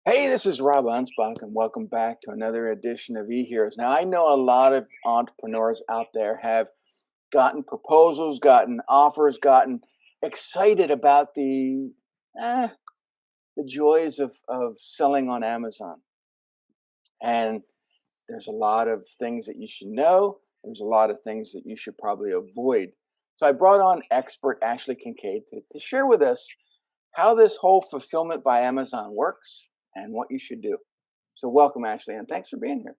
Hey, this is Rob Anspach, and welcome back to another edition of eHeroes. Now, I know a lot of entrepreneurs out there have gotten proposals, gotten offers, gotten excited about eh, the joys of selling on Amazon. And there's a lot of things that you should know. There's a lot of things that you should probably avoid. So I brought on expert Ashley Kinkead to share with us how this whole fulfillment by Amazon works and what you should do. So welcome, Ashley, and thanks for being here.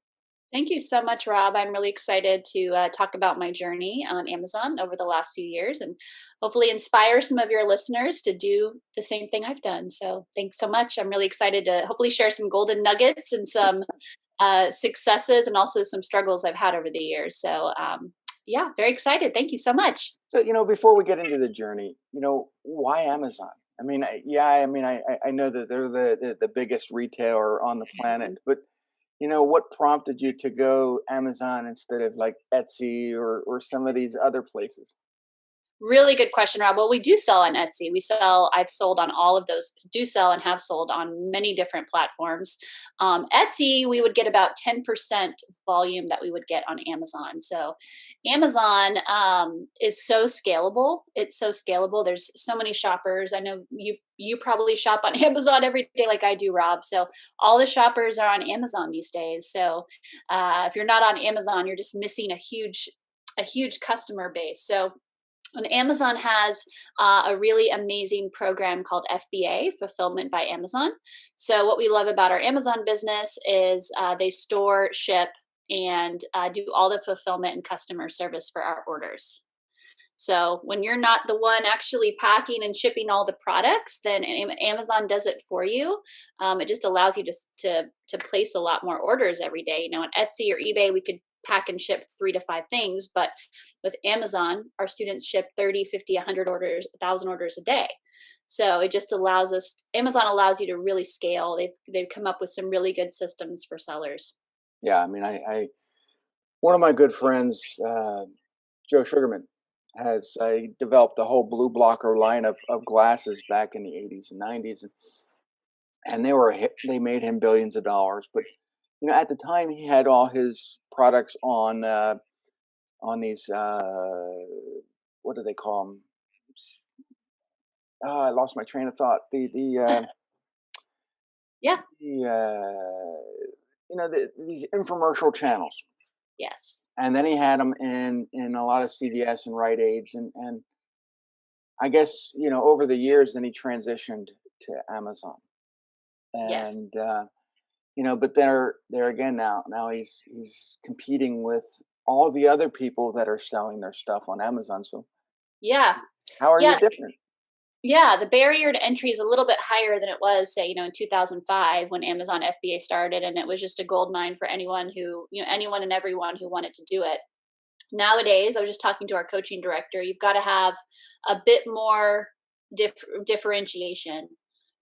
Thank you so much, Rob. I'm really excited to talk about my journey on Amazon over the last few years and hopefully inspire some of your listeners to do the same thing I've done. So, thanks so much. I'm really excited to hopefully share some golden nuggets and some successes and also some struggles I've had over the years. So, yeah, very excited. Thank you so much. So, before we get into the journey, why Amazon? I mean, I know that they're the biggest retailer on the planet, but what prompted you to go Amazon instead of like Etsy or some of these other places? Really good question, Rob. Well, we do sell on Etsy. I've sold on all of those, do sell and have sold on many different platforms. Etsy, we would get about 10% volume that we would get on Amazon. So Amazon is so scalable. It's so scalable. There's so many shoppers. I know you probably shop on Amazon every day like I do, Rob. So all the shoppers are on Amazon these days. So if you're not on Amazon, you're just missing a huge customer base. So and Amazon has a really amazing program called FBA, Fulfillment by Amazon. So, what we love about our Amazon business is they store, ship, and do all the fulfillment and customer service for our orders. So, when you're not the one actually packing and shipping all the products, then Amazon does it for you. It just allows you to place a lot more orders every day. On Etsy or eBay, we could pack and ship 3 to 5 things, but with Amazon, our students ship 30, 50, 100 orders, 1,000 orders a day. So it just allows us, Amazon allows you to really scale. They've come up with some really good systems for sellers. Yeah, I mean, I one of my good friends, Joe Sugarman, has developed the whole Blue Blocker line of glasses back in the 80s and 90s, and they made him billions of dollars. But at the time, he had all his products on these what do they call them? Oh, I lost my train of thought. Yeah. These infomercial channels, Yes. and then he had them in a lot of CVS and Rite Aids, and I guess over the years, then he transitioned to Amazon, Yes. and but there again now he's competing with all the other people that are selling their stuff on Amazon. So Yeah. how are you Yeah. different? Yeah, the barrier to entry is a little bit higher than it was, say, in 2005 when Amazon FBA started, and it was just a gold mine for anyone and everyone who wanted to do it. Nowadays, I was just talking to our coaching director, you've got to have a bit more differentiation.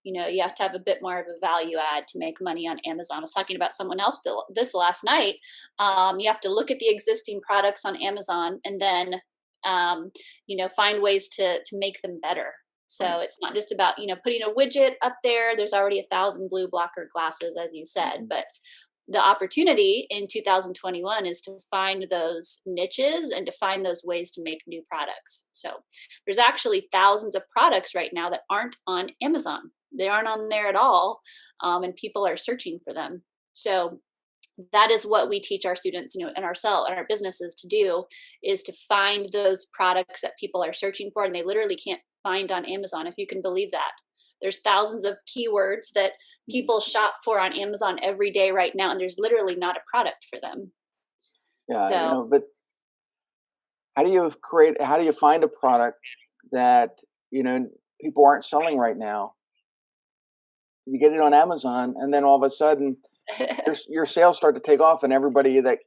You have to have a bit more of a value add to make money on Amazon. I was talking about someone else this last night. You have to look at the existing products on Amazon and then find ways to make them better. Right. So it's not just about putting a widget up there. There's already 1,000 blue blocker glasses, as you said, Mhm. but the opportunity in 2021 is to find those niches and to find those ways to make new products. So there's actually thousands of products right now that aren't on Amazon. They aren't on there at all, and people are searching for them. So that is what we teach our students, and our businesses to do, is to find those products that people are searching for and they literally can't find on Amazon, if you can believe that. There's thousands of keywords that Mhm. people shop for on Amazon every day right now, and there's literally not a product for them. Yeah, So but how do you find a product that people aren't selling right now? You get it on Amazon, and then all of a sudden your sales start to take off, and everybody that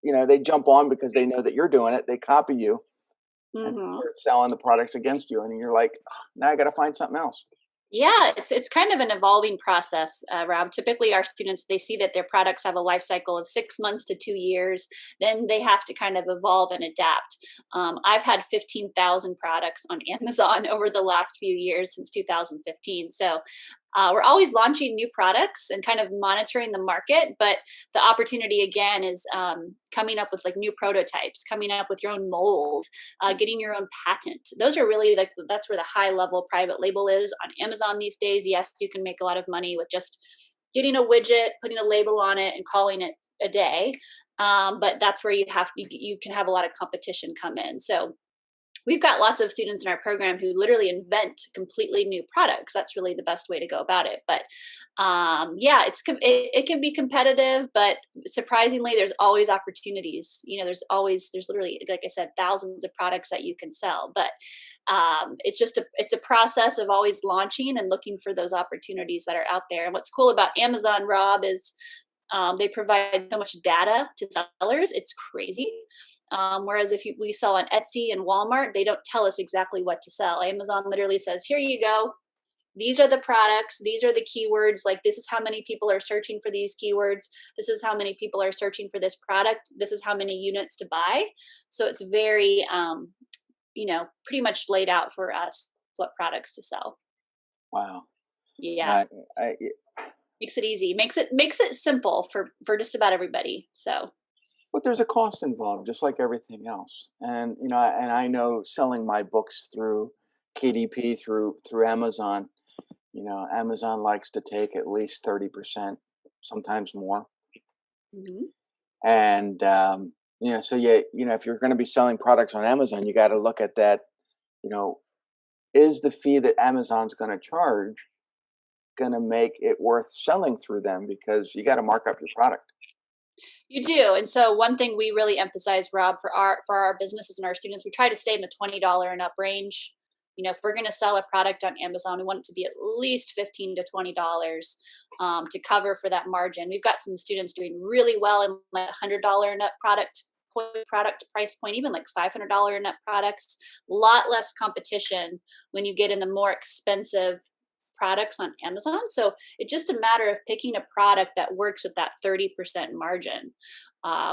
they jump on because they know that you're doing it. They copy you and Mhm. start selling the products against you, and you're like, "Ugh, now I got to find something else." Yeah, it's kind of an evolving process, Rob. Typically, our students, they see that their products have a life cycle of 6 months to 2 years. Then they have to kind of evolve and adapt. I've had 15,000 products on Amazon over the last few years since 2015. So we're always launching new products and kind of monitoring the market, but the opportunity again is coming up with like new prototypes, coming up with your own mold, getting your own patent. Those are really like, that's where the high level private label is on Amazon these days. Yes, you can make a lot of money with just getting a widget, putting a label on it, and calling it a day. But that's where you can have a lot of competition come in. So we've got lots of students in our program who literally invent completely new products. That's really the best way to go about it. But yeah, it can be competitive, but surprisingly, there's always opportunities. There's literally, like I said, thousands of products that you can sell. But it's a process of always launching and looking for those opportunities that are out there. And what's cool about Amazon, Rob, is they provide so much data to sellers. It's crazy. Whereas if we sell on Etsy and Walmart, they don't tell us exactly what to sell. Amazon literally says, here you go. These are the products. These are the keywords. Like, this is how many people are searching for these keywords. This is how many people are searching for this product. This is how many units to buy. So it's very, pretty much laid out for us what products to sell. Wow. Yeah. Makes it easy. Makes it simple for just about everybody. So. But there's a cost involved, just like everything else. And I know selling my books through KDP through Amazon. Amazon likes to take at least 30%, sometimes more. Mm-hmm. And so if you're going to be selling products on Amazon, you got to look at that. Is the fee that Amazon's going to charge going to make it worth selling through them? Because you got to mark up your product. You do. And so one thing we really emphasize, Rob, for our businesses and our students, we try to stay in the $20 and up range. If we're going to sell a product on Amazon, we want it to be at least $15 to $20 to cover for that margin. We've got some students doing really well in like $100 and up product price point, even like $500 and up products. A lot less competition when you get in the more expensive products on Amazon. So it's just a matter of picking a product that works with that 30% margin.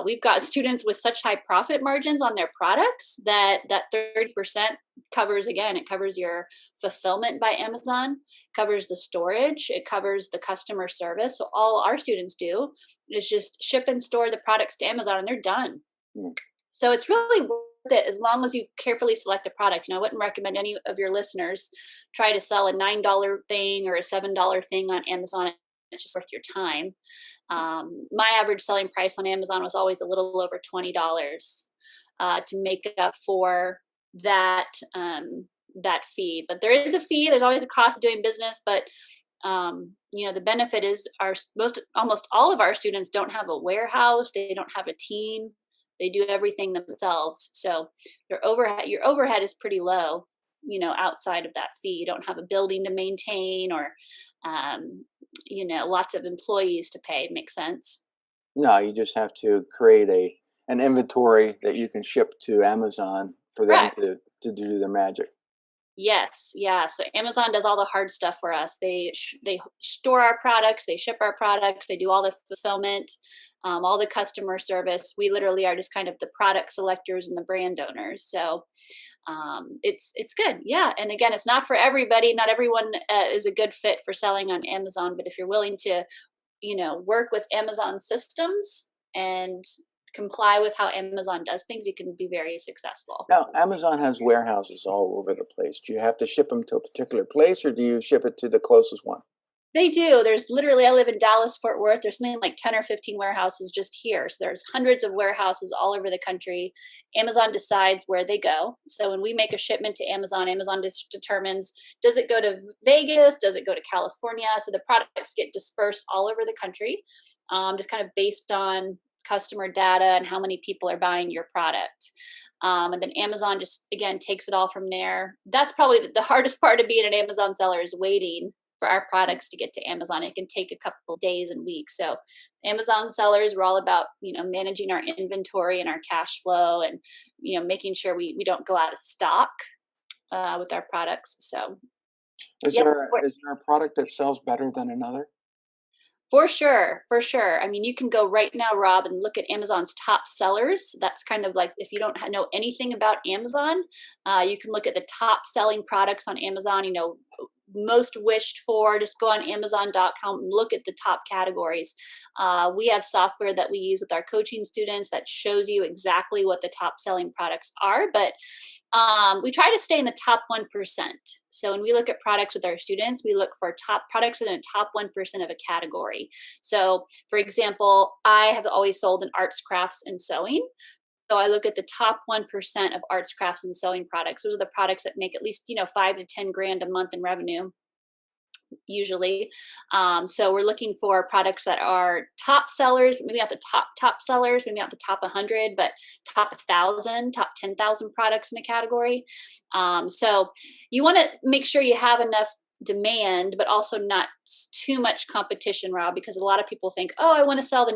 We've got students with such high profit margins on their products that 30% covers, again, it covers your fulfillment by Amazon, covers the storage, it covers the customer service. So all our students do is just ship and store the products to Amazon and they're done. So it's really worth it as long as you carefully select the product. I wouldn't recommend any of your listeners try to sell a $9 thing or a $7 thing on Amazon. It's just worth your time. My average selling price on Amazon was always a little over $20 to make up for that fee. But there is a fee. There's always a cost of doing business. But the benefit is almost all of our students don't have a warehouse. They don't have a team. They do everything themselves. So your overhead is pretty low, outside of that fee. You don't have a building to maintain or, lots of employees to pay. Makes sense? No, you just have to create an inventory that you can ship to Amazon for them to do their magic. Yes. Yeah. So Amazon does all the hard stuff for us. They store our products, they ship our products, they do all the fulfillment, all the customer service. We literally are just kind of the product selectors and the brand owners. So it's good. Yeah. And again, it's not for everybody. Not everyone is a good fit for selling on Amazon. But if you're willing to, work with Amazon systems and comply with how Amazon does things, you can be very successful. Now, Amazon has warehouses all over the place. Do you have to ship them to a particular place or do you ship it to the closest one? They do. There's literally, I live in Dallas, Fort Worth. There's something like 10 or 15 warehouses just here. So there's hundreds of warehouses all over the country. Amazon decides where they go. So when we make a shipment to Amazon, Amazon just determines, does it go to Vegas? Does it go to California? So the products get dispersed all over the country, just kind of based on customer data and how many people are buying your product. And then Amazon just, again, takes it all from there. That's probably the hardest part of being an Amazon seller, is waiting for our products to get to Amazon. It can take a couple of days and weeks. So Amazon sellers, we're all about, managing our inventory and our cash flow and, making sure we don't go out of stock with our products. So is there a product that sells better than another? For sure. I mean, you can go right now, Rob, and look at Amazon's top sellers. That's kind of like, if you don't know anything about Amazon, you can look at the top selling products on Amazon. most wished for, just go on Amazon.com and look at the top categories. We have software that we use with our coaching students that shows you exactly what the top selling products are, but we try to stay in the top 1%. So when we look at products with our students, we look for top products in the top 1% of a category. So for example, I have always sold in arts, crafts, and sewing. So I look at the top 1% of arts, crafts, and sewing products. Those are the products that make at least, 5 to 10 grand a month in revenue, usually. So we're looking for products that are top sellers, maybe not the top sellers, maybe not the top 100, but top 1,000, top 10,000 products in a category. So you want to make sure you have enough demand, but also not too much competition, Rob, because a lot of people think, oh, I want to sell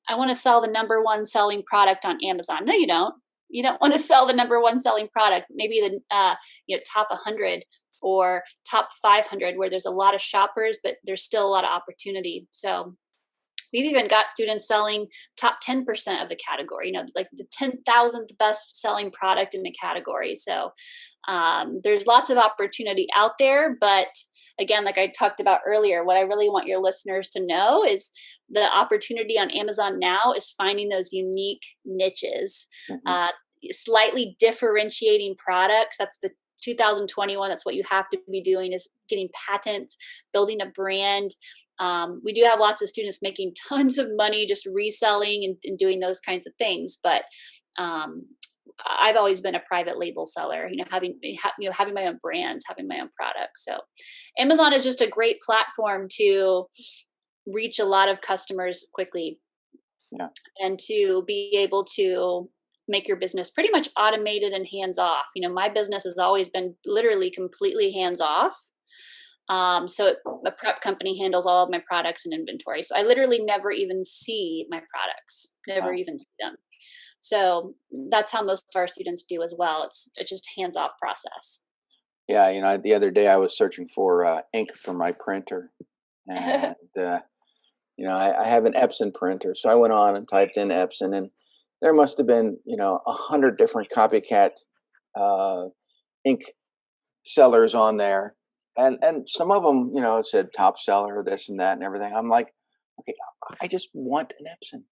I want to sell the number one selling product on Amazon. No, you don't. You don't want to sell the number one selling product. Maybe the top 100 or top 500, where there's a lot of shoppers, but there's still a lot of opportunity. So we've even got students selling top 10% of the category, like the 10,000th best selling product in the category. So there's lots of opportunity out there. But again, like I talked about earlier, what I really want your listeners to know is the opportunity on Amazon now is finding those unique niches, slightly differentiating products. That's the 2021. That's what you have to be doing, is getting patents, building a brand. We do have lots of students making tons of money just reselling and doing those kinds of things. But I've always been a private label seller, having my own brands, having my own products. So Amazon is just a great platform to reach a lot of customers quickly, and to be able to make your business pretty much automated and hands off. My business has always been literally completely hands off. So a prep company handles all of my products and inventory. So I literally never even see my products, never even see them. So that's how most of our students do as well. It's just hands off process. Yeah, the other day I was searching for ink for my printer, and I have an Epson printer, so I went on and typed in Epson, and there must have been 100 different copycat ink sellers on there, and some of them said top seller, this and that and everything. I'm like, okay, I just want an Epson,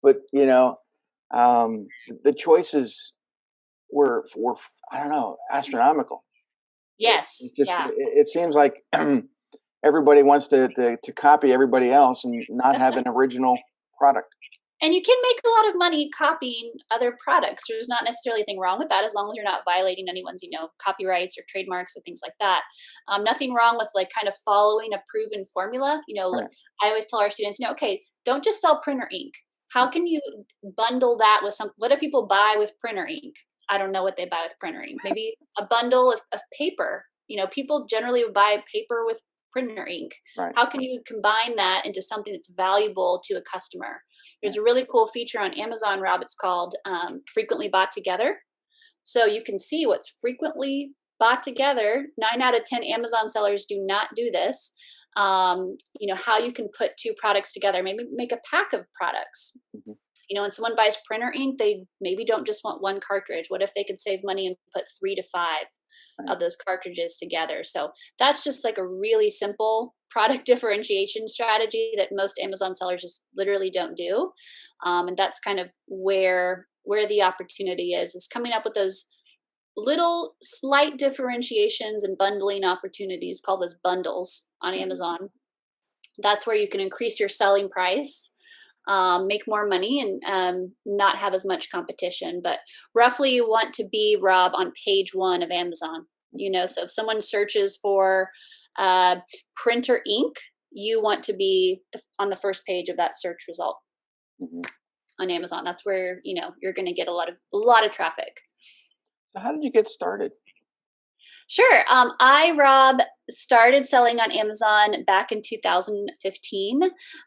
but the choices were I don't know, astronomical. Yes. Yeah. It seems like everybody wants to copy everybody else and not have an original product. And you can make a lot of money copying other products. There's not necessarily anything wrong with that, as long as you're not violating anyone's, copyrights or trademarks or things like that. Nothing wrong with kind of following a proven formula. Right. I always tell our students, okay, don't just sell printer ink. How can you bundle that with what do people buy with printer ink? I don't know what they buy with printer ink. Maybe a bundle of paper. People generally buy paper with printer ink. Right. How can you combine that into something that's valuable to a customer? There's a really cool feature on Amazon, Rob. It's called frequently bought together. So you can see what's frequently bought together. 9 out of 10 Amazon sellers do not do this. How you can put two products together, maybe make a pack of products. When someone buys printer ink, they maybe don't just want one cartridge. What if they could save money and put 3 to 5 of those cartridges together? So that's just like a really simple product differentiation strategy that most Amazon sellers just literally don't do. And that's kind of where the opportunity is coming up with those little slight differentiations and bundling opportunities, call those bundles on Amazon. That's where you can increase your selling price, make more money, and not have as much competition. But roughly you want to be, Rob, on page 1 of Amazon. So if someone searches for printer ink, you want to be on the first page of that search result on Amazon. That's where you're going to get a lot of traffic. So how did you get started? Sure. Rob, started selling on Amazon back in 2015.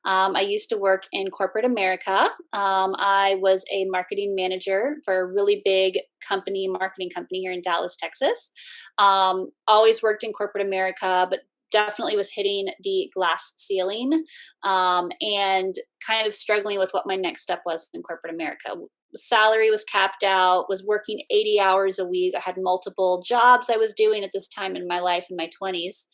I used to work in corporate America. I was a marketing manager for a really big marketing company here in Dallas, Texas. Always worked in corporate America, but definitely was hitting the glass ceiling, and kind of struggling with what my next step was in corporate America. salary was capped out, was working 80 hours a week. I had multiple jobs I was doing at this time in my life in my 20s.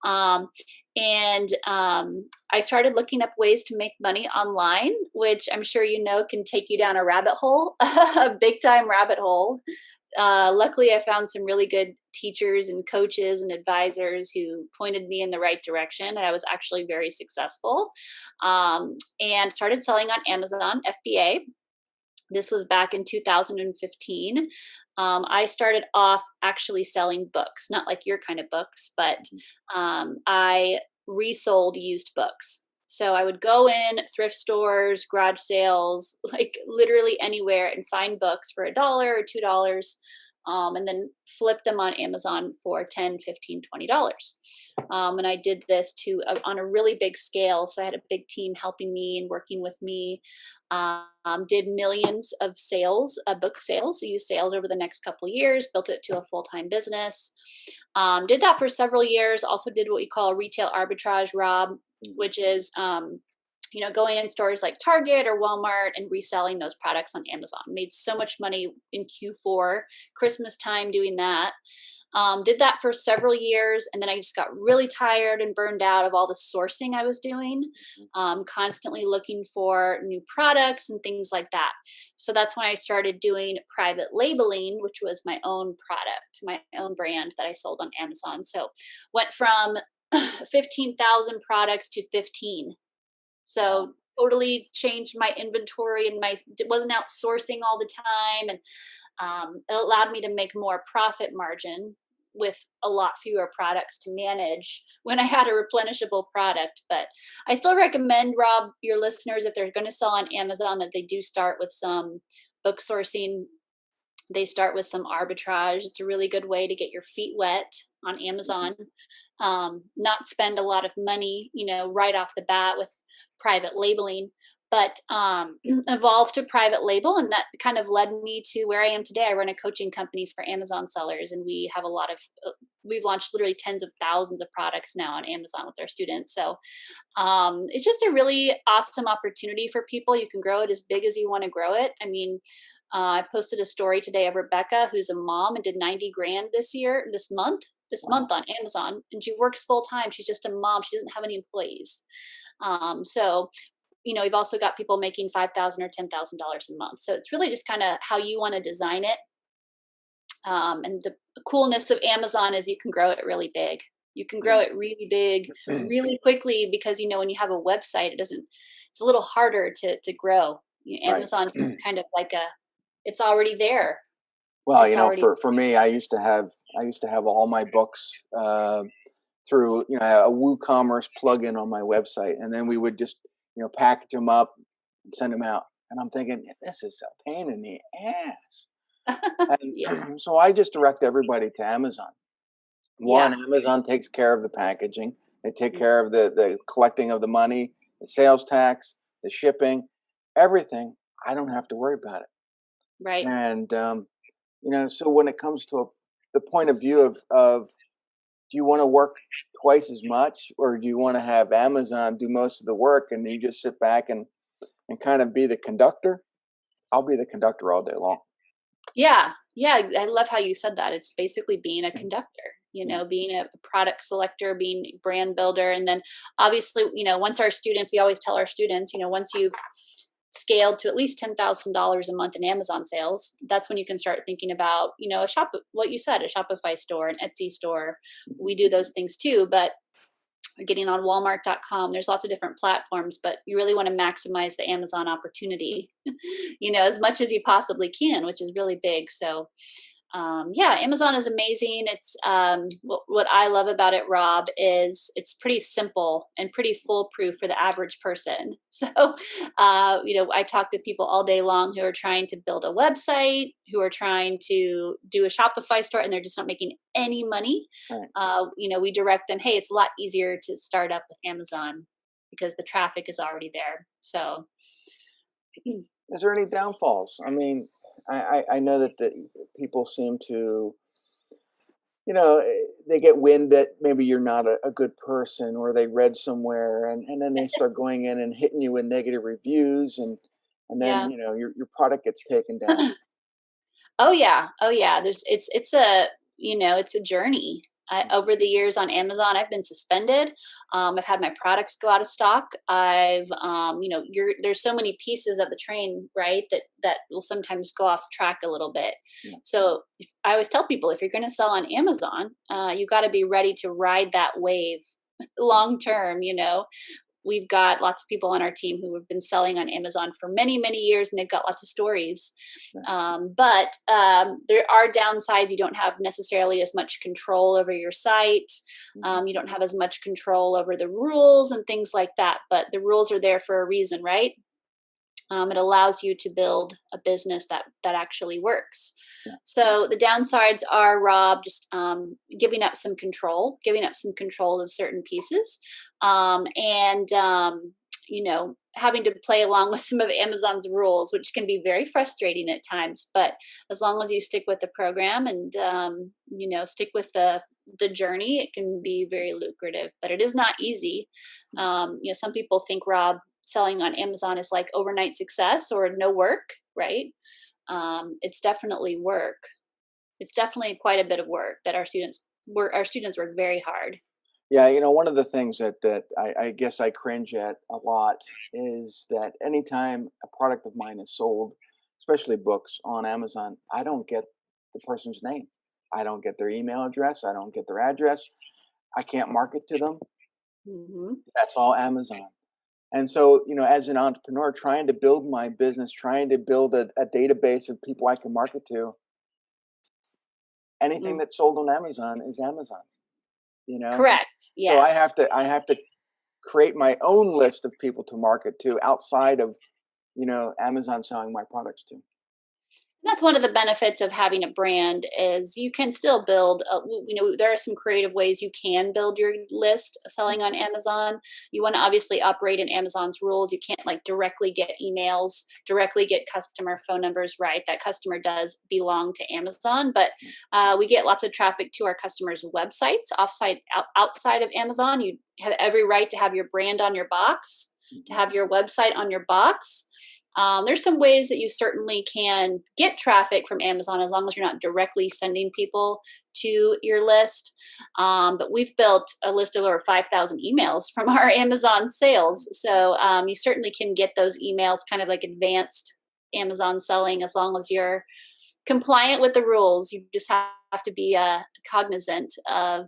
Um, and I started looking up ways to make money online, which I'm sure you know can take you down a rabbit hole, a big time rabbit hole. Luckily, I found some really good teachers and coaches and advisors who pointed me in the right direction, and I was actually very successful. And started selling on Amazon FBA. This was back in 2015. I started off actually selling books, not like your kind of books, but I resold used books. So I would go in thrift stores, garage sales, like literally anywhere and find books for $1 or $2, and then flip them on Amazon for 10, 15, $20. And I did this on a really big scale. So I had a big team helping me and working with me. Did millions of sales, book sales, used sales over the next couple of years, built it to a full-time business. Did that for several years. Also did what we call retail arbitrage, Rob, which is, going in stores like Target or Walmart and reselling those products on Amazon. Made so much money in Q4, Christmas time doing that. Did that for several years, and then I just got really tired and burned out of all the sourcing I was doing, constantly looking for new products and things like that. So that's when I started doing private labeling, which was my own product, my own brand that I sold on Amazon. So went from 15,000 products to 15. So totally changed my inventory and wasn't outsourcing all the time. And it allowed me to make more profit margin with a lot fewer products to manage when I had a replenishable product. But I still recommend, Rob, your listeners, if they're going to sell on Amazon, that they do start with some book sourcing. They start with some arbitrage. It's a really good way to get your feet wet on Amazon. Not spend a lot of money, right off the bat with private labeling, but evolved to private label. And that kind of led me to where I am today. I run a coaching company for Amazon sellers, and we have we've launched literally tens of thousands of products now on Amazon with our students. So it's just a really awesome opportunity for people. You can grow it as big as you want to grow it. I mean, I posted a story today of Rebecca, who's a mom and did 90 grand this month on Amazon, and she works full time. She's just a mom. She doesn't have any employees. So, we've also got people making $5,000 or $10,000 a month. So it's really just kind of how you want to design it. And the coolness of Amazon is you can grow it really big. You can grow it really big, really quickly, because, when you have a website, it's a little harder to grow. Amazon is kind of like it's already there. Well, for me, I used to have all my books through a WooCommerce plugin on my website, and then we would just package them up and send them out. And I'm thinking, this is a pain in the ass. And so I just direct everybody to Amazon. Amazon takes care of the packaging. They take care of the collecting of the money, the sales tax, the shipping, everything. I don't have to worry about it. Right. And so when it comes to the point of view of do you want to work twice as much, or do you want to have Amazon do most of the work and you just sit back and kind of be the conductor? I'll be the conductor all day long. Yeah. I love how you said that. It's basically being a conductor, being a product selector, being a brand builder. And then obviously, once we always tell our students, once you've scaled to at least $10,000 a month in Amazon sales, that's when you can start thinking about, what you said, a Shopify store, an Etsy store. We do those things too, but getting on Walmart.com, there's lots of different platforms, but you really want to maximize the Amazon opportunity, as much as you possibly can, which is really big. So Amazon is amazing. It's what I love about it, Rob, is it's pretty simple and pretty foolproof for the average person. So, I talk to people all day long who are trying to build a website, who are trying to do a Shopify store, and they're just not making any money. Right. We direct them, hey, it's a lot easier to start up with Amazon because the traffic is already there. So, is there any downfalls? I mean, I know that people seem to, they get wind that maybe you're not a good person, or they read somewhere, and then they start going in and hitting you with negative reviews. And and then Yeah. your product gets taken down. Oh yeah. Oh yeah. It's a, it's a journey. Over the years on Amazon, I've been suspended. I've had my products go out of stock. There's so many pieces of the train, right? That will sometimes go off track a little bit. Yeah. So I always tell people, if you're going to sell on Amazon, you got to be ready to ride that wave long term. We've got lots of people on our team who have been selling on Amazon for many, many years, and they've got lots of stories. Yeah. But there are downsides. You don't have necessarily as much control over your site. You don't have as much control over the rules and things like that. But the rules are there for a reason, right? It allows you to build a business that actually works. Yeah. So the downsides are, Rob, just giving up some control of certain pieces, and having to play along with some of Amazon's rules, which can be very frustrating at times. But as long as you stick with the program and stick with the journey, it can be very lucrative. But it is not easy. Some people think, Rob, selling on Amazon is like overnight success or no work, right? It's definitely work. It's definitely quite a bit of work that our students work. Our students work very hard. Yeah, one of the things that I guess I cringe at a lot is that anytime a product of mine is sold, especially books on Amazon, I don't get the person's name. I don't get their email address. I don't get their address. I can't market to them. Hmm. That's all Amazon. And so, as an entrepreneur trying to build my business, trying to build a database of people I can market to, anything that's sold on Amazon is Amazon's, you know? Correct. So I Yes. have to I have to create my own list of people to market to outside of, Amazon selling my products to. That's one of the benefits of having a brand is you can still build, there are some creative ways you can build your list selling on Amazon. You want to obviously operate in Amazon's rules. You can't like directly get emails, directly get customer phone numbers, right? That customer does belong to Amazon, but we get lots of traffic to our customers' websites outside of Amazon. You have every right to have your brand on your box, to have your website on your box. There's some ways that you certainly can get traffic from Amazon as long as you're not directly sending people to your list. But we've built a list of over 5,000 emails from our Amazon sales. So you certainly can get those emails, kind of like advanced Amazon selling, as long as you're compliant with the rules. You just have to be cognizant of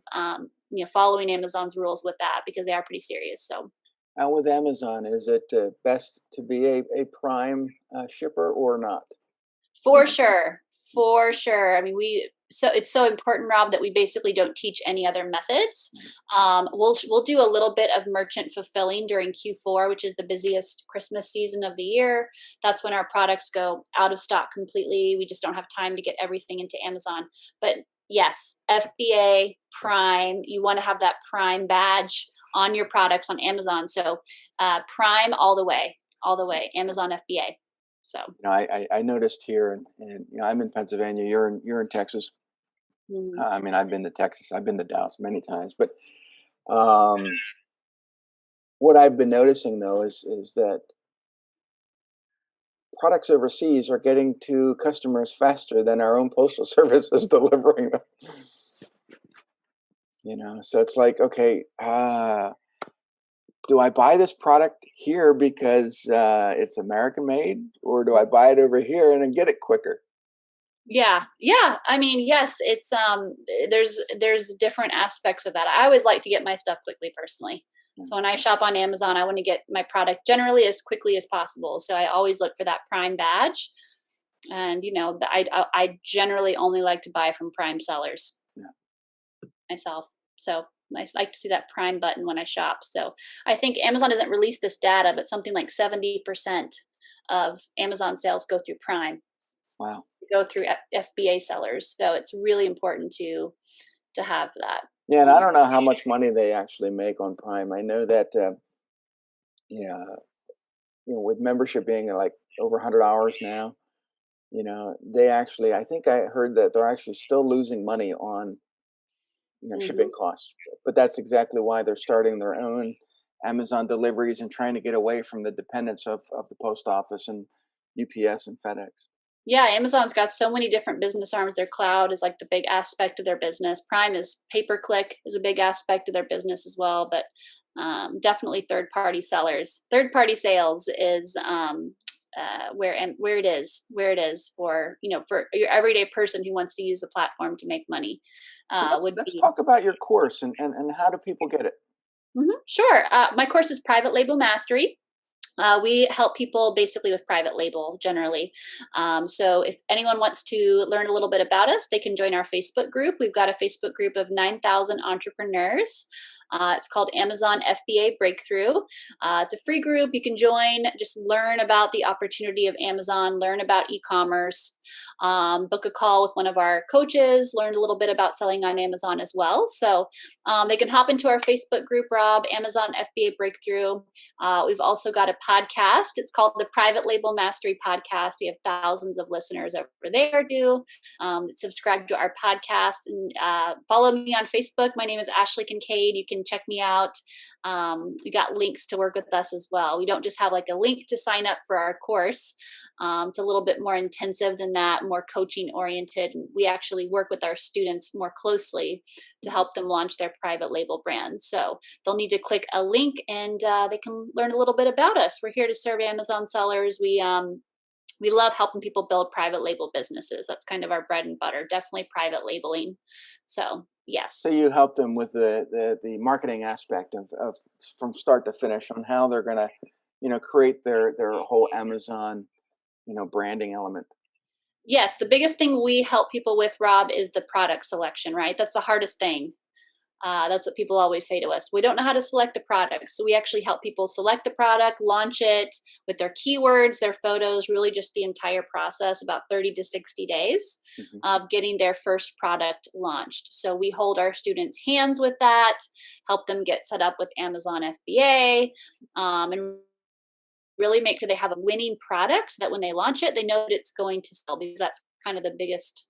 following Amazon's rules with that, because they are pretty serious. So Now with Amazon, is it best to be a prime shipper or not? for sure. For sure. I mean, it's so important, Rob, that we basically don't teach any other methods. We'll do a little bit of merchant fulfilling during Q4, which is the busiest Christmas season of the year. That's when our products go out of stock completely. We just don't have time to get everything into Amazon. But yes, FBA, Prime, you want to have that Prime badge on your products on Amazon. So Prime all the way, Amazon FBA. So. I noticed here, and I'm in Pennsylvania. You're in Texas. Mhm. I mean, I've been to Texas. I've been to Dallas many times. But um, what I've been noticing though is that products overseas are getting to customers faster than our own postal service is delivering them. So it's like, okay, do I buy this product here because it's American made, or do I buy it over here and then get it quicker? Yeah, yeah. I mean, yes, it's there's different aspects of that. I always like to get my stuff quickly personally. Mm. So when I shop on Amazon, I want to get my product generally as quickly as possible. So I always look for that Prime badge, and I generally only like to buy from Prime sellers Yeah. myself. So I like to see that Prime button when I shop. So I think Amazon doesn't release this data, but something like 70% of Amazon sales go through Prime, Wow. go through FBA sellers. So it's really important to have that. Yeah, and I don't know how much money they actually make on Prime. I know that, yeah, with membership being like over 100 hours now, they actually, I think I heard that they're actually still losing money on, shipping Hmm. costs. But that's exactly why they're starting their own Amazon deliveries and trying to get away from the dependence of the post office and UPS and FedEx. Yeah, Amazon's got so many different business arms. Their cloud is like the big aspect of their business. Prime is pay-per-click is a big aspect of their business as well. But definitely third-party sellers. Third-party sales is where it is for for your everyday person who wants to use the platform to make money. So Would let's be talk about your course and how do people get it? Sure. My course is Private Label Mastery. We help people basically with private label generally. So if anyone wants to learn a little bit about us, they can join our Facebook group. We've got a Facebook group of 9,000 entrepreneurs. It's called Amazon FBA Breakthrough. It's a free group. You can join, just learn about the opportunity of Amazon, learn about e-commerce, book a call with one of our coaches, learn a little bit about selling on Amazon as well. So they can hop into our Facebook group, Rob, Amazon FBA Breakthrough. We've also got a podcast. It's called the Private Label Mastery Podcast. We have thousands of listeners over there do. Subscribe to our podcast and follow me on Facebook. My name is Ashley Kinkead. You can check me out. We got links to work with us as well. We don't just have like a link to sign up for our course. It's a little bit more intensive than that, more coaching oriented. We actually work with our students more closely to help them launch their private label brand. So they'll need to click a link and they can learn a little bit about us. We're here to serve Amazon sellers. We love helping people build private label businesses. That's kind of our bread and butter, definitely private labeling. So yes. So you help them with the marketing aspect of from start to finish on how they're going to create their whole Amazon branding element. Yes, the biggest thing we help people with, Rob, is the product selection, right? That's the hardest thing. That's what people always say to us. We don't know how to select the product. So we actually help people select the product, launch it with their keywords, their photos, really just the entire process, about 30 to 60 days of getting their first product launched. So we hold our students' hands with that, help them get set up with Amazon FBA, and really make sure they have a winning product so that when they launch it, they know that it's going to sell, because that's kind of the biggest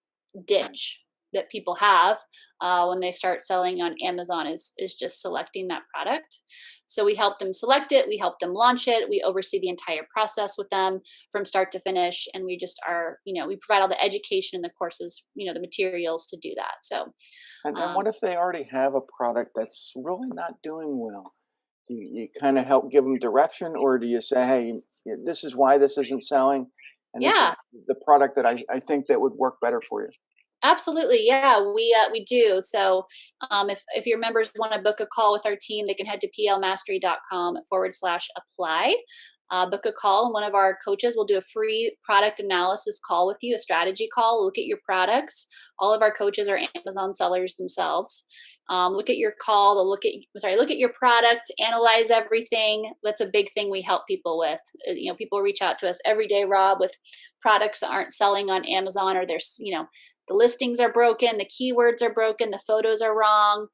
ditch that people have when they start selling on Amazon is just selecting that product. So we help them select it, we help them launch it, we oversee the entire process with them from start to finish, and we just are, we provide all the education and the courses, the materials to do that. So And what if they already have a product that's really not doing well? You kind of help give them direction, or do you say, hey, this is why this isn't selling, and this is yeah, the product that I think that would work better for you? absolutely. Yeah, we do. So if your members want to book a call with our team, they can head to plmastery.com/apply. Book a call, and one of our coaches will do a free product analysis call with you, a strategy call. Look at your products. All of our coaches are Amazon sellers themselves. Look at your call. They'll look at your product, analyze everything. That's a big thing we help people with. People reach out to us every day, Rob, with products that aren't selling on Amazon, or there's the listings are broken, the keywords are broken, the photos are wrong.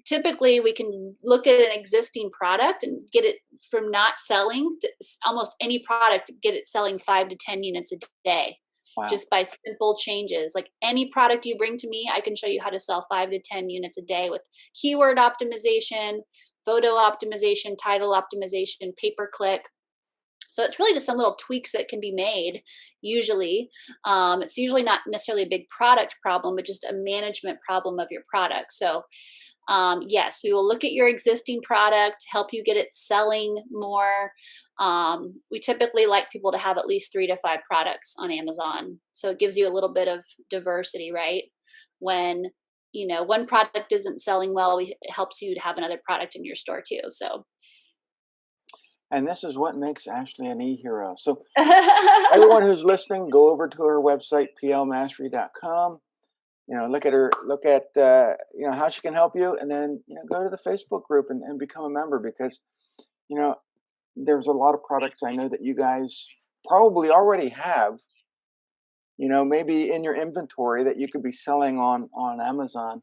Typically, we can look at an existing product and get it from not selling to almost any product, get it selling 5 to 10 units a day, Wow. just by simple changes. Like any product you bring to me, I can show you how to sell 5 to 10 units a day with keyword optimization, photo optimization, title optimization, pay-per-click. So it's really just some little tweaks that can be made. Usually, it's usually not necessarily a big product problem, but just a management problem of your product. So yes, we will look at your existing product, help you get it selling more. We typically like people to have at least 3 to 5 products on Amazon. So it gives you a little bit of diversity, right? When, one product isn't selling well, it helps you to have another product in your store too. So. And this is what makes Ashley an e-hero. So everyone who's listening, go over to her website, plmastery.com. Look at how she can help you, and then go to the Facebook group and become a member, because there's a lot of products I know that you guys probably already have, maybe in your inventory that you could be selling on Amazon.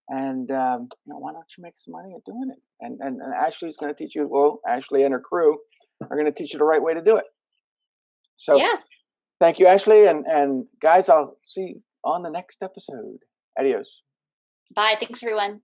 And why don't you make some money at doing it? And Ashley's going to teach you. Well, Ashley and her crew are going to teach you the right way to do it. So Yeah. thank you, Ashley, and guys, I'll see you on the next episode. Adios. Bye. Thanks, everyone.